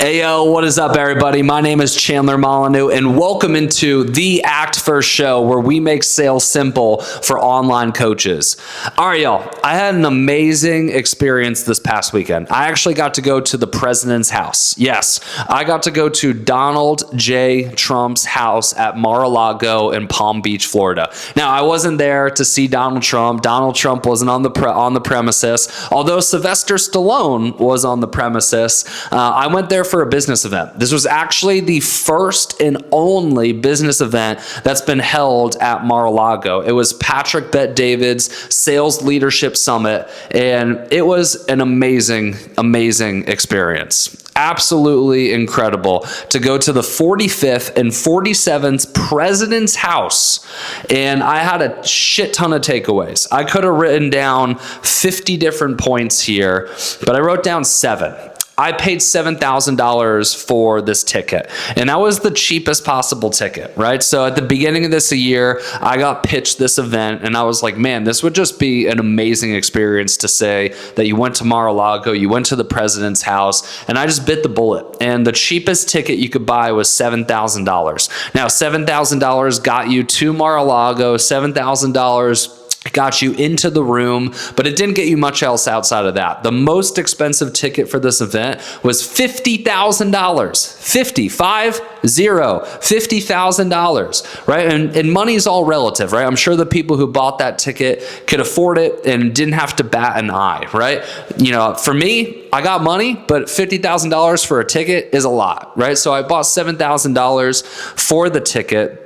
Yo, what is up, everybody? My name is Chandler Molyneux, and welcome into the Act First show, where we make sales simple for online coaches. All right, y'all, I had an amazing experience this past weekend. I actually got to go to the president's house. Yes, I got to go to Donald J. Trump's house at Mar-a-Lago in Palm Beach, Florida. Now, I wasn't there to see Donald Trump. Donald Trump wasn't on the premises, although Sylvester Stallone was on the premises. I went there for a business event. This was actually the first and only business event that's been held at Mar-a-Lago. It was Patrick Bet-David's Sales Leadership Summit, and it was an amazing, amazing experience. Absolutely incredible to go to the 45th and 47th president's house, and I had a shit ton of takeaways. I could have written down 50 different points here, but I wrote down 7. I paid $7,000 for this ticket, and that was the cheapest possible ticket, right? So at the beginning of this year, I got pitched this event, and I was like, man, this would just be an amazing experience to say that you went to Mar-a-Lago, you went to the president's house, and I just bit the bullet. And the cheapest ticket you could buy was $7,000. Now, $7,000 got you to Mar-a-Lago, $7,000 got you into the room, but it didn't get you much else outside of that. The most expensive ticket for this event was $50,000. $50,000, right? And money's all relative, right? I'm sure the people who bought that ticket could afford it and didn't have to bat an eye, right? You know, for me, I got money, but $50,000 for a ticket is a lot, right? So I bought $7,000 for the ticket.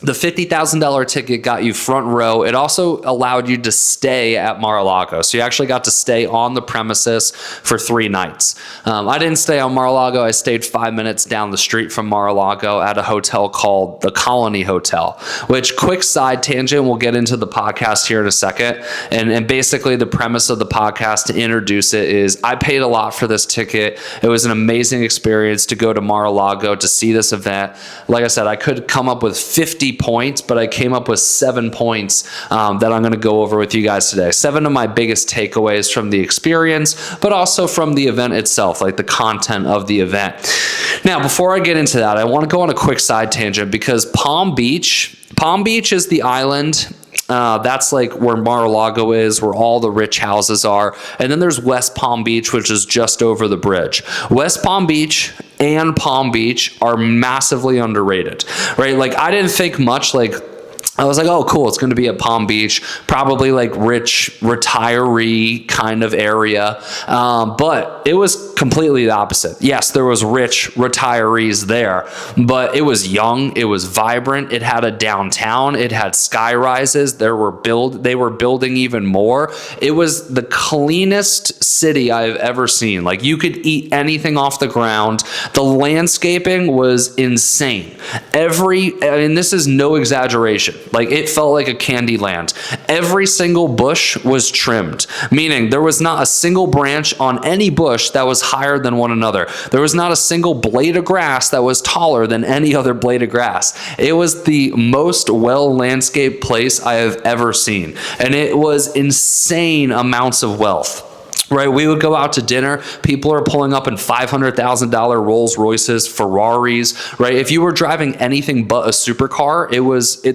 The $50,000 ticket got you front row. It also allowed you to stay at Mar-a-Lago. So you actually got to stay on the premises for 3 nights. I didn't stay on Mar-a-Lago. I stayed 5 minutes down the street from Mar-a-Lago at a hotel called the Colony Hotel, which, quick side tangent, we'll get into the podcast here in a second. And basically the premise of the podcast, to introduce it, is I paid a lot for this ticket. It was an amazing experience to go to Mar-a-Lago to see this event. Like I said, I could come up with 50 points, but I came up with 7 points that I'm going to go over with you guys today. 7 of my biggest takeaways from the experience, but also from the event itself, like the content of the event. Now, before I get into that, I want to go on a quick side tangent, because Palm Beach is the island. That's like where Mar-a-Lago is, where all the rich houses are. And then there's West Palm Beach, which is just over the bridge. West Palm Beach and Palm Beach are massively underrated, right? Like, I didn't think much, like, I was like, oh, cool, it's going to be at Palm Beach, probably like rich retiree kind of area. But it was completely the opposite. Yes, there was rich retirees there, but it was young, it was vibrant, it had a downtown, it had sky rises, they were building even more. It was the cleanest city I've ever seen. Like, you could eat anything off the ground. The landscaping was insane. And this is no exaggeration. Like, it felt like a candy land. Every single bush was trimmed, meaning there was not a single branch on any bush that was higher than one another. There was not a single blade of grass that was taller than any other blade of grass. It was the most well-landscaped place I have ever seen. And it was insane amounts of wealth. Right, we would go out to dinner. People are pulling up in $500,000 Rolls Royces, Ferraris. Right, if you were driving anything but a supercar,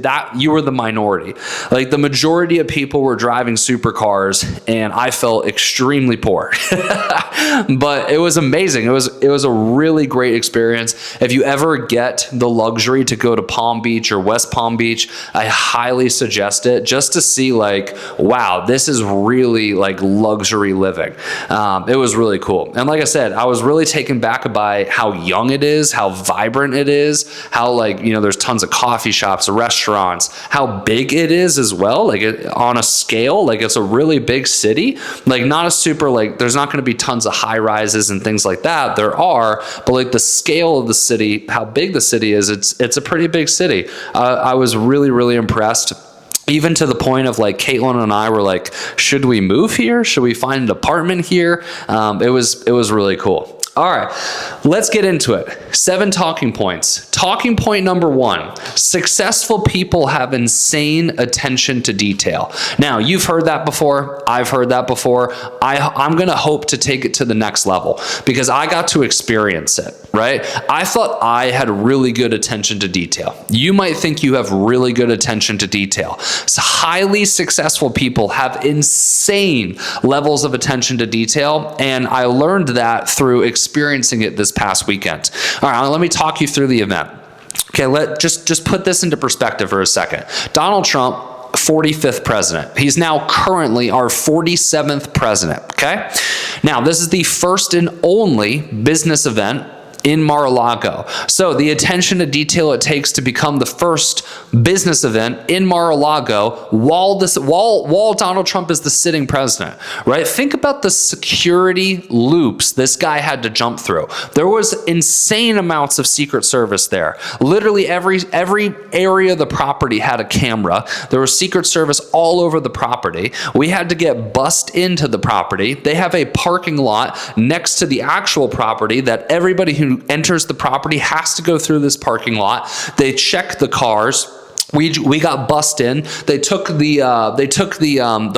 that you were the minority. Like, the majority of people were driving supercars, and I felt extremely poor. But it was amazing. It was a really great experience. If you ever get the luxury to go to Palm Beach or West Palm Beach, I highly suggest it, just to see, like, wow, this is really like luxury living. It was really cool. And like I said, I was really taken back by how young it is, how vibrant it is, how, like, you know, there's tons of coffee shops, restaurants, how big it is as well. Like, on a scale, like, it's a really big city. Like, not a super, like, there's not going to be tons of high rises and things like that. There are, but like the scale of the city, how big the city is, it's a pretty big city. I was really, really impressed. Even to the point of, like, Caitlin and I were like, should we move here? Should we find an apartment here? It was really cool. All right, let's get into it. 7 talking points. Talking point number 1, successful people have insane attention to detail. Now, you've heard that before. I've heard that before. I'm going to hope to take it to the next level because I got to experience it, right? I thought I had really good attention to detail. You might think you have really good attention to detail. So highly successful people have insane levels of attention to detail, and I learned that through experiencing it this past weekend. All right, let me talk you through the event. Okay, just put this into perspective for a second. Donald Trump, 45th president. He's now currently our 47th president, okay? Now, this is the first and only business event in Mar-a-Lago. So the attention to detail it takes to become the first business event in Mar-a-Lago while Donald Trump is the sitting president, right? Think about the security loops this guy had to jump through. There was insane amounts of Secret Service there. Literally every area of the property had a camera. There was Secret Service all over the property. We had to get bussed into the property. They have a parking lot next to the actual property that everybody who enters the property has to go through this parking lot. They check the cars. We got bussed in. They took the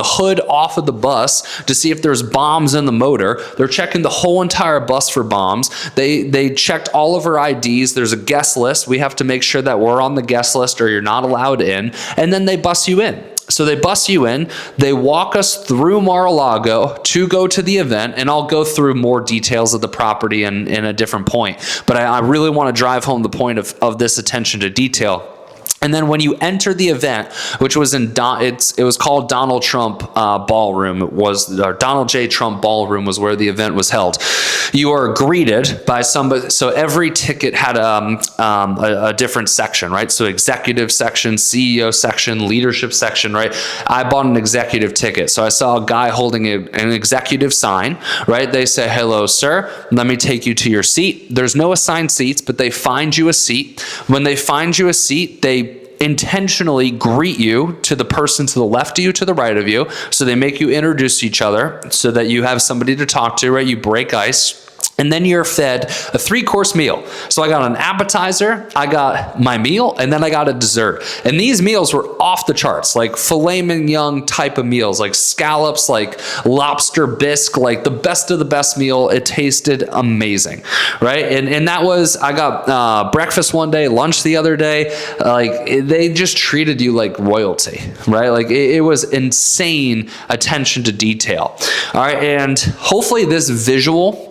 hood off of the bus to see if there's bombs in the motor. They're checking the whole entire bus for bombs. They checked all of our IDs. There's a guest list. We have to make sure that we're on the guest list or you're not allowed in. And then they bus you in. So they bus you in, they walk us through Mar-a-Lago to go to the event, and I'll go through more details of the property in a different point. But I really want to drive home the point of this attention to detail. And then when you enter the event, which was it was called Donald Trump Ballroom. It was Donald J. Trump Ballroom was where the event was held. You are greeted by somebody. So every ticket had a different section, right? So executive section, CEO section, leadership section, right? I bought an executive ticket. So I saw a guy holding an executive sign, right? They say, "Hello, sir. Let me take you to your seat." There's no assigned seats, but they find you a seat. When they find you a seat, they intentionally greet you to the person to the left of you, to the right of you. So they make you introduce each other so that you have somebody to talk to, right? You break ice. And then you're fed a 3-course meal. So I got an appetizer, I got my meal, and then I got a dessert. And these meals were off the charts, like filet mignon type of meals, like scallops, like lobster bisque, like the best of the best meal. It tasted amazing, right? And that was, I got breakfast one day, lunch the other day. They just treated you like royalty, right? Like it was insane attention to detail. All right, and hopefully this visual,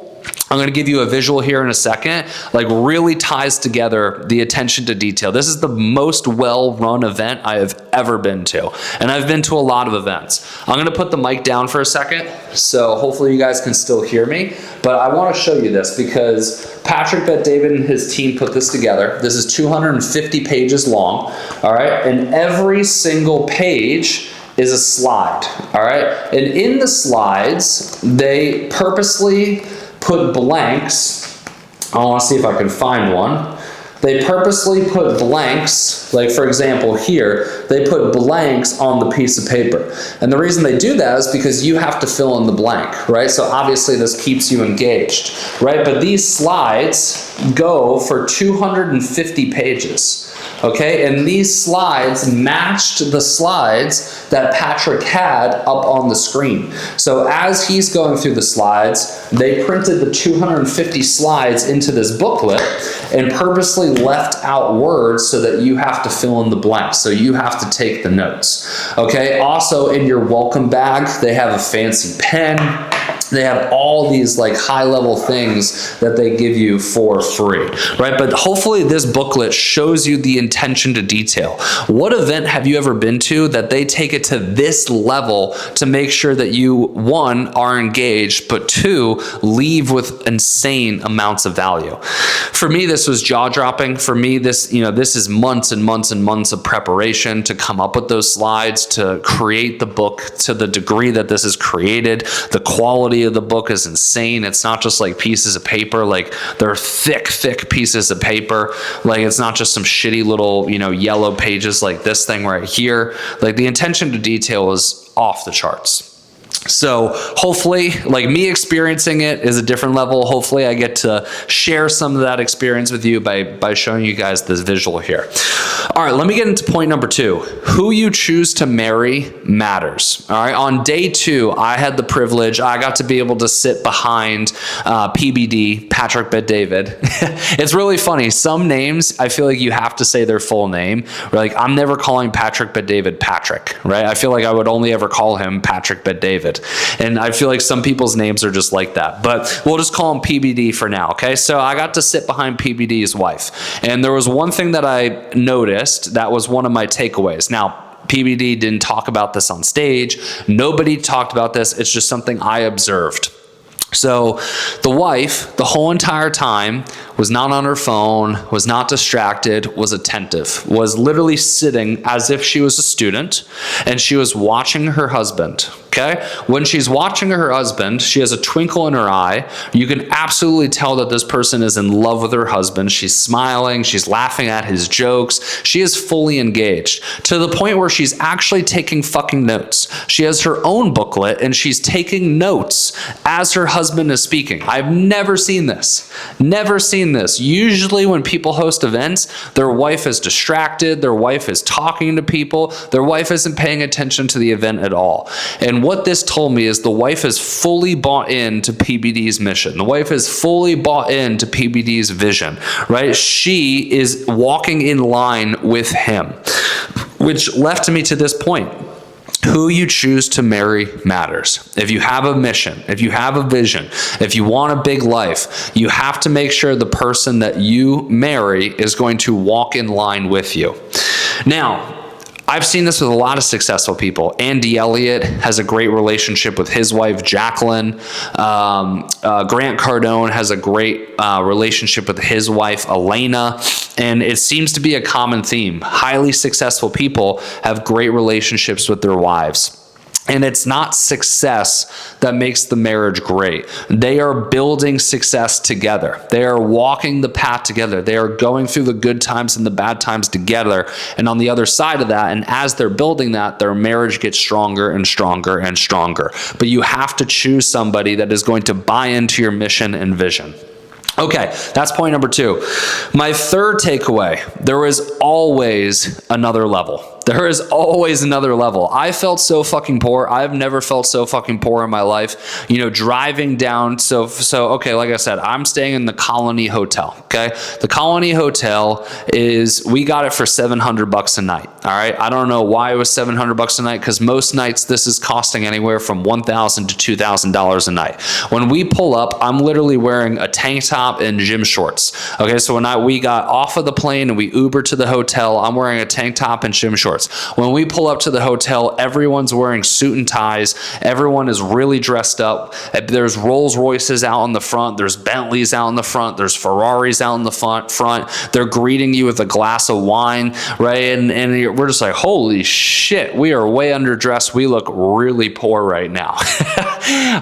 I'm going to give you a visual here in a second, like really ties together the attention to detail. This is the most well-run event I have ever been to. And I've been to a lot of events. I'm going to put the mic down for a second, so hopefully you guys can still hear me. But I want to show you this because Patrick Bet-David and his team put this together. This is 250 pages long, all right? And every single page is a slide, all right? And in the slides, they purposely put blanks. I want to see if I can find one. They purposely put blanks, like for example here, they put blanks on the piece of paper. And the reason they do that is because you have to fill in the blank, right? So obviously this keeps you engaged, right? But these slides go for 250 pages. Okay, and these slides matched the slides that Patrick had up on the screen. So as he's going through the slides, they printed the 250 slides into this booklet and purposely left out words so that you have to fill in the blanks. So you have to take the notes. Okay, also in your welcome bag, they have a fancy pen. They have all these like high-level things that they give you for free, right? But hopefully this booklet shows you the attention to detail. What event have you ever been to that they take it to this level to make sure that you, 1, are engaged, but 2, leave with insane amounts of value? For me, this was jaw-dropping. For me, this is months and months and months of preparation to come up with those slides, to create the book to the degree that this is created. The quality of the book is insane. It's not just like pieces of paper, like they're thick pieces of paper. Like it's not just some shitty little, yellow pages like this thing right here. Like the attention to detail is off the charts. So hopefully, like, me experiencing it is a different level. Hopefully I get to share some of that experience with you by showing you guys this visual here. All right, let me get into point number 2. Who you choose to marry matters. All right, on day 2, I had the privilege, I got to be able to sit behind PBD, Patrick Bet-David. It's really funny. Some names, I feel like you have to say their full name. Like, I'm never calling Patrick Bet-David Patrick, right? I feel like I would only ever call him Patrick Bet-David. And I feel like some people's names are just like that, but we'll just call him PBD for now. Okay. So I got to sit behind PBD's wife. And there was one thing that I noticed that was one of my takeaways. Now, PBD didn't talk about this on stage. Nobody talked about this. It's just something I observed. So the wife, the whole entire time, was not on her phone, was not distracted, was attentive, was literally sitting as if she was a student, and she was watching her husband. Okay? When she's watching her husband, she has a twinkle in her eye. You can absolutely tell that this person is in love with her husband. She's smiling, she's laughing at his jokes. She is fully engaged to the point where she's actually taking fucking notes. She has her own booklet and she's taking notes as her husband is speaking. I've never seen this. Never seen this. Usually when people host events, their wife is distracted, their wife is talking to people, their wife isn't paying attention to the event at all. And what this told me is the wife is fully bought into PBD's mission. The wife is fully bought into PBD's vision, right? She is walking in line with him, which left me to this point. Who you choose to marry matters. If you have a mission, if you have a vision, if you want a big life, you have to make sure the person that you marry is going to walk in line with you. Now, I've seen this with a lot of successful people. Andy Elliott has a great relationship with his wife, Jacqueline. Grant Cardone has a great relationship with his wife, Elena. And it seems to be a common theme. Highly successful people have great relationships with their wives. And it's not success that makes the marriage great. They are building success together. They are walking the path together. They are going through the good times and the bad times together. And on the other side of that, and as they're building that, their marriage gets stronger and stronger and stronger. But you have to choose somebody that is going to buy into your mission and vision. Okay, that's point number 2. My third takeaway, there is always another level. There is always another level. I felt so fucking poor. I've never felt so fucking poor in my life. You know, driving down, okay, like I said, I'm staying in the Colony Hotel, okay? The Colony Hotel we got it for $700 a night, all right? I don't know why it was $700 a night, because most nights this is costing anywhere from $1,000 to $2,000 a night. When we pull up, I'm literally wearing a tank top and gym shorts, okay? So when we got off of the plane and we Ubered to the hotel, I'm wearing a tank top and gym shorts. When we pull up to the hotel, everyone's wearing suit and ties. Everyone is really dressed up. There's Rolls Royces out in the front. There's Bentleys out in the front. There's Ferraris out in the front. They're greeting you with a glass of wine, right? And we're just like, holy shit, we are way underdressed. We look really poor right now.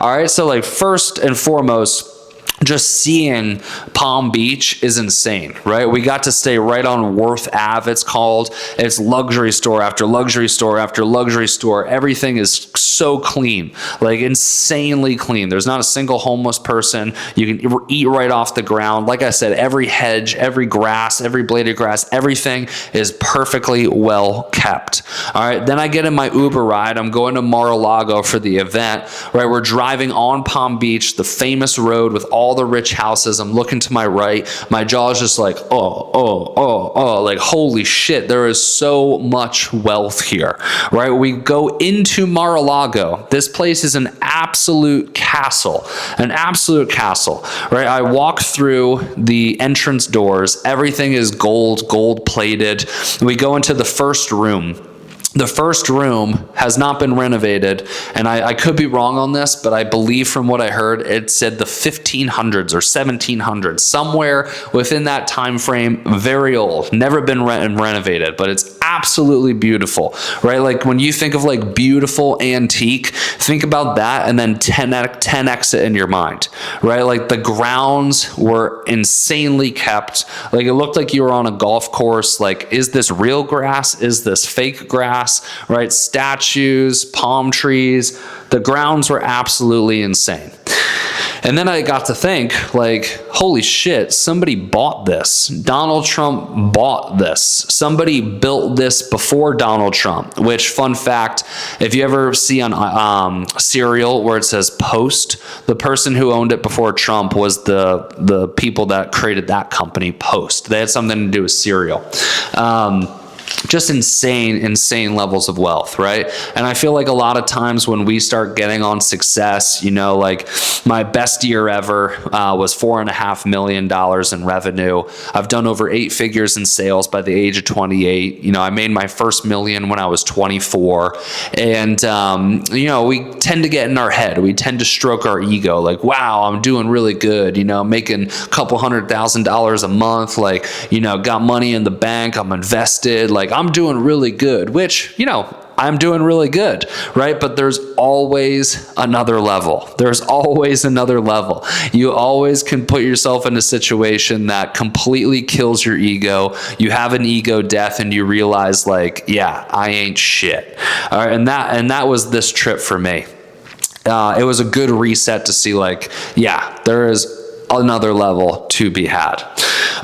All right, so like first and foremost, just seeing Palm Beach is insane, right? We got to stay right on Worth Ave, it's called. It's luxury store after luxury store after luxury store. Everything is so clean, like insanely clean. There's not a single homeless person. You can eat right off the ground. Like I said, every hedge, every grass, every blade of grass, everything is perfectly well kept. All right, then I get in my Uber ride. I'm going to Mar-a-Lago for the event, right? We're driving on Palm Beach, the famous road with all the rich houses. I'm looking to my right. My jaw is just like, like, holy shit, there is so much wealth here, right? We go into Mar-a-Lago. This place is an absolute castle, right? I walk through the entrance doors. Everything is gold plated. We go into the first room. The first room has not been renovated, and I could be wrong on this, but I believe from what I heard, it said the 1500s or 1700s, somewhere within that time frame, very old, never been renovated, but it's absolutely beautiful, right? Like when you think of like beautiful antique, think about that and then 10x it in your mind, right? Like the grounds were insanely kept. Like it looked like you were on a golf course. Like, is this real grass? Is this fake grass, right? Statues, palm trees, the grounds were absolutely insane. And then I got to think, like, holy shit, somebody bought this. Donald Trump bought this. Somebody built this before Donald Trump, which, fun fact, if you ever see on cereal where it says Post, the person who owned it before Trump was the people that created that company, Post. They had something to do with cereal. Just insane levels of wealth, right? And I feel like a lot of times when we start getting on success, you know, like my best year ever was $4.5 million in revenue. I've done over 8 figures in sales by the age of 28. You know, I made my first million when I was 24. And, you know, we tend to get in our head. We tend to stroke our ego like, wow, I'm doing really good. You know, making a couple $100,000 a month. Like, you know, got money in the bank. I'm invested. Like, I'm doing really good, which, you know, I'm doing really good, right? But there's always another level. There's always another level. You always can put yourself in a situation that completely kills your ego. You have an ego death and you realize like, yeah, I ain't shit. All right, and that was this trip for me. It was a good reset to see like, yeah, there is another level to be had.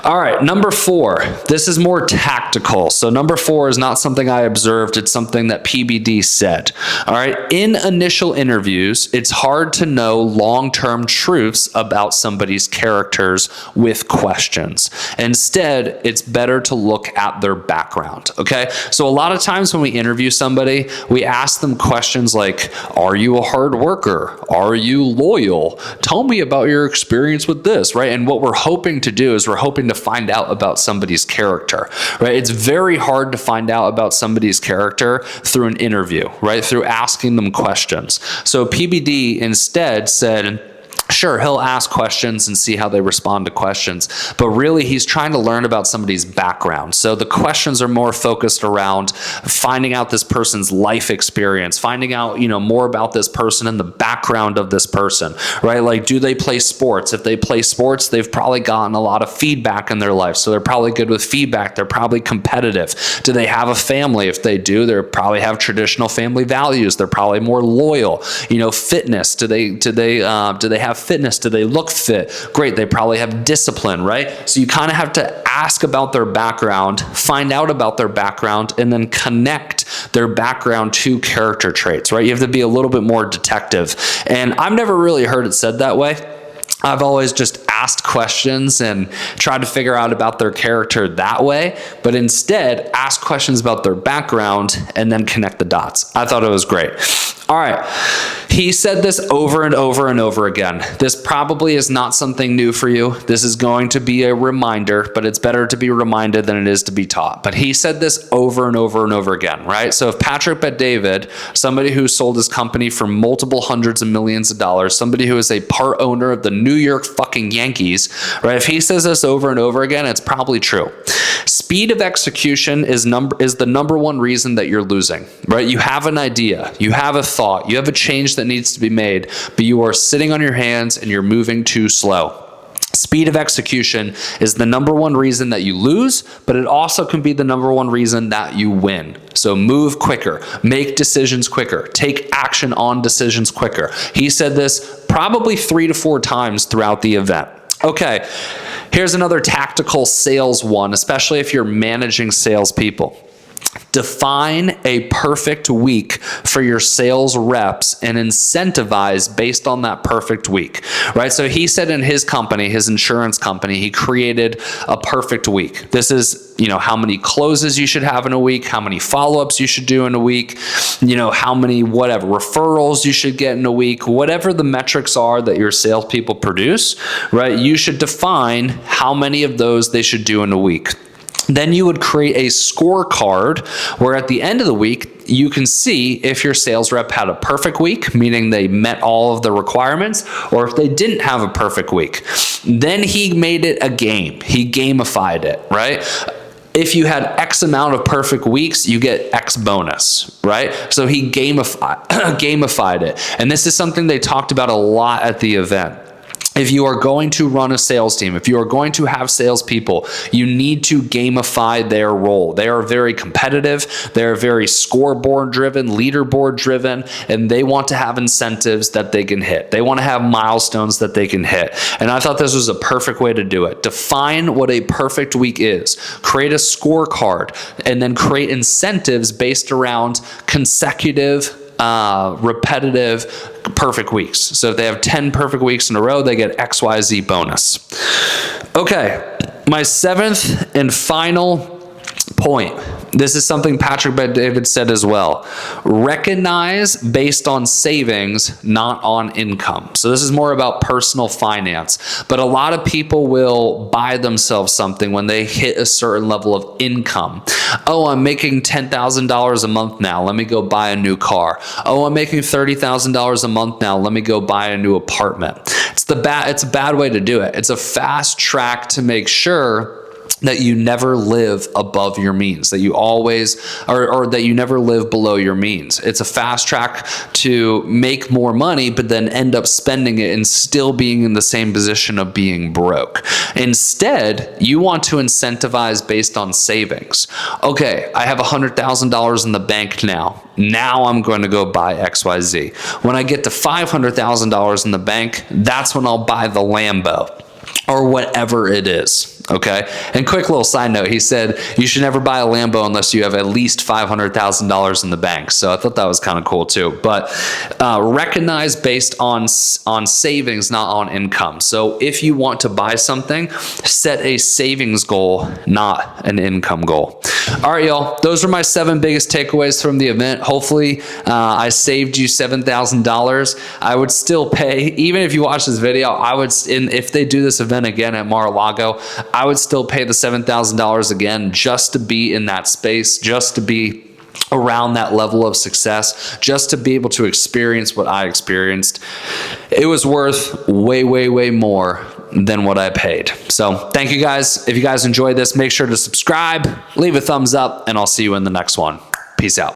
All right, number 4. This is more tactical. So number 4 is not something I observed. It's something that PBD said. All right, in initial interviews, it's hard to know long-term truths about somebody's characters with questions. Instead, it's better to look at their background, okay? So a lot of times when we interview somebody, we ask them questions like, are you a hard worker? Are you loyal? Tell me about your experience with this, right? And what we're hoping to do is we're hoping to find out about somebody's character, right? It's very hard to find out about somebody's character through an interview, right? Through asking them questions. So PBD instead said, sure, he'll ask questions and see how they respond to questions, but really he's trying to learn about somebody's background. So the questions are more focused around finding out this person's life experience, finding out, you know, more about this person and the background of this person, right? Like, do they play sports? If they play sports, they've probably gotten a lot of feedback in their life. So they're probably good with feedback. They're probably competitive. Do they have a family? If they do, they probably have traditional family values. They're probably more loyal. You know, fitness. Do they have fitness? Do they look fit? Great. They probably have discipline, right? So you kind of have to ask about their background, find out about their background, and then connect their background to character traits, right? You have to be a little bit more detective. And I've never really heard it said that way. I've always just asked questions and tried to figure out about their character that way, but instead ask questions about their background and then connect the dots. I thought it was great. All right. He said this over and over and over again. This probably is not something new for you. This is going to be a reminder, but it's better to be reminded than it is to be taught. But he said this over and over and over again, right? So if Patrick Bet-David, somebody who sold his company for multiple hundreds of millions of dollars, somebody who is a part owner of the New York fucking Yankees, right? If he says this over and over again, it's probably true. Speed of execution is the number one reason that you're losing, right? You have an idea, you have a thought, you have a change that needs to be made, but you are sitting on your hands and you're moving too slow. Speed of execution is the number one reason that you lose, but it also can be the number one reason that you win. So move quicker, make decisions quicker, take action on decisions quicker. He said this probably 3 to 4 times throughout the event. Okay, here's another tactical sales one, especially if you're managing salespeople. Define a perfect week for your sales reps and incentivize based on that perfect week, right? So he said in his company, his insurance company, he created a perfect week. This is, you know, how many closes you should have in a week, how many follow-ups you should do in a week, you know, how many whatever referrals you should get in a week, whatever the metrics are that your salespeople produce, right? You should define how many of those they should do in a week. Then you would create a scorecard where at the end of the week, you can see if your sales rep had a perfect week, meaning they met all of the requirements, or if they didn't have a perfect week. Then he made it a game. He gamified it, right? if you had X amount of perfect weeks, you get X bonus, right? So he gamified it. And this is something they talked about a lot at the event. If you are going to run a sales team, if you are going to have salespeople, you need to gamify their role. They are very competitive. They're very scoreboard driven, leaderboard driven, and they want to have incentives that they can hit. They want to have milestones that they can hit. And I thought this was a perfect way to do it. Define what a perfect week is. Create a scorecard, and then create incentives based around consecutive repetitive perfect weeks. So if they have 10 perfect weeks in a row, they get XYZ bonus. Okay, my seventh and final point. This is something Patrick Bet-David said as well. Recognize based on savings, not on income. So this is more about personal finance. But a lot of people will buy themselves something when they hit a certain level of income. Oh, I'm making $10,000 a month now. Let me go buy a new car. Oh, I'm making $30,000 a month now. Let me go buy a new apartment. It's a bad way to do it. It's a fast track to make sure that you never live above your means, that you always, or that you never live below your means. It's a fast track to make more money, but then end up spending it and still being in the same position of being broke. Instead, you want to incentivize based on savings. Okay, I have $100,000 in the bank now. Now I'm going to go buy XYZ. When I get to $500,000 in the bank, that's when I'll buy the Lambo or whatever it is. Okay. And quick little side note, he said you should never buy a Lambo unless you have at least $500,000 in the bank. So I thought that was kind of cool too. But recognize based on savings, not on income. So if you want to buy something, set a savings goal, not an income goal. All right, y'all. Those are my 7 biggest takeaways from the event. Hopefully, I saved you $7,000. I would still pay, even if you watch this video, if they do this event again at Mar-a-Lago, I would still pay the $7,000 again just to be in that space, just to be around that level of success, just to be able to experience what I experienced. It was worth way, way, way more than what I paid. So thank you guys. If you guys enjoyed this, make sure to subscribe, leave a thumbs up, and I'll see you in the next one. Peace out.